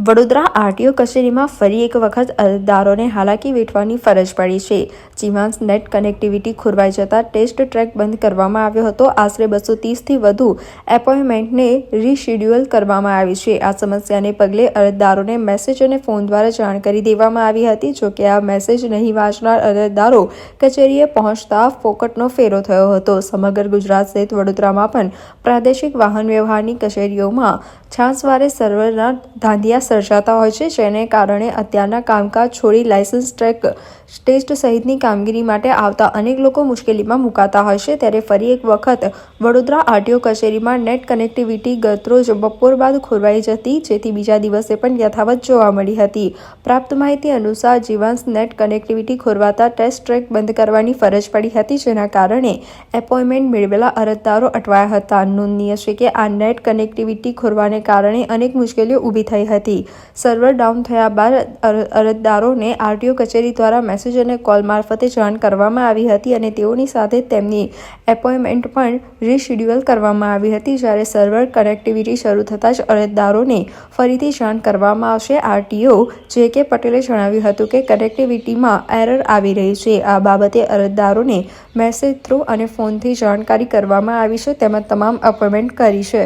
Vadodara RTO કચેરીમાં ફરી એક વખત અરજદારોને હાલાકી વેઠવાની ફરજ પડી છે। જીવાંશ નેટ કનેક્ટિવિટી ખોરવાઈ જતા ટેસ્ટ ટ્રેક બંધ કરવામાં આવ્યો હતો। આશરે 230થી વધુ એપોઇન્ટમેન્ટને રીશેડ્યુલ કરવામાં આવી છે। આ સમસ્યાને પગલે અરજદારોને મેસેજ અને ફોન દ્વારા જાણ કરી દેવામાં આવી હતી। જોકે આ મેસેજ નહીં વાંચનાર અરજદારો કચેરીએ પહોંચતા ફોકટનો ફેરો થયો હતો। સમગ્ર ગુજરાત સહિત વડોદરામાં પણ પ્રાદેશિક વાહન વ્યવહારની કચેરીઓમાં છાસવારે સર્વરના ધાંધિયા સર્જાતા હોય છે, જેને કારણે અત્યારના કામકાજ છોડી લાયસન્સ ટ્રેક ટેસ્ટ સહિતની કામગીરી માટે આવતા અનેક લોકો મુશ્કેલીમાં મુકાતા હોય છે। ત્યારે ફરી એક વખત વડોદરા આરટીઓ કચેરીમાં નેટ કનેક્ટિવિટી ગતરોજ બપોર બાદ ખોરવાઈ જતી, જેથી બીજા દિવસે પણ યથાવત જોવા મળી હતી। પ્રાપ્ત માહિતી અનુસાર જીવાંશ નેટ કનેક્ટિવિટી ખોરવાતા ટેસ્ટ ટ્રેક બંધ કરવાની ફરજ પડી હતી, જેના કારણે એપોઇન્ટમેન્ટ મેળવેલા અરજદારો અટવાયા હતા। નોંધનીય છે કે આ નેટ કનેક્ટિવિટી ખોરવાને કારણે અનેક મુશ્કેલીઓ ઊભી થઈ હતી। સર્વર ડાઉન થયા બાદ અરજદારોને આરટીઓ કચેરી દ્વારા મેસેજ અને કોલ મારફતે જાણ કરવામાં આવી હતી અને તેઓની સાથે તેમની એપોઇન્ટમેન્ટ પણ રીશેડ્યુલ કરવામાં આવી હતી। જ્યારે સર્વર કનેક્ટિવિટી શરૂ થતાં જ અરજદારોને ફરીથી જાણ કરવામાં આવશે। આરટીઓ જે.કે. પટેલે જણાવ્યું હતું કે કનેક્ટિવિટીમાં એરર આવી રહી છે। આ બાબતે અરજદારોને મેસેજ થ્રુ અને ફોનથી જાણકારી કરવામાં આવી છે, તેમજ તમામ એપોઇન્ટમેન્ટ કરી છે।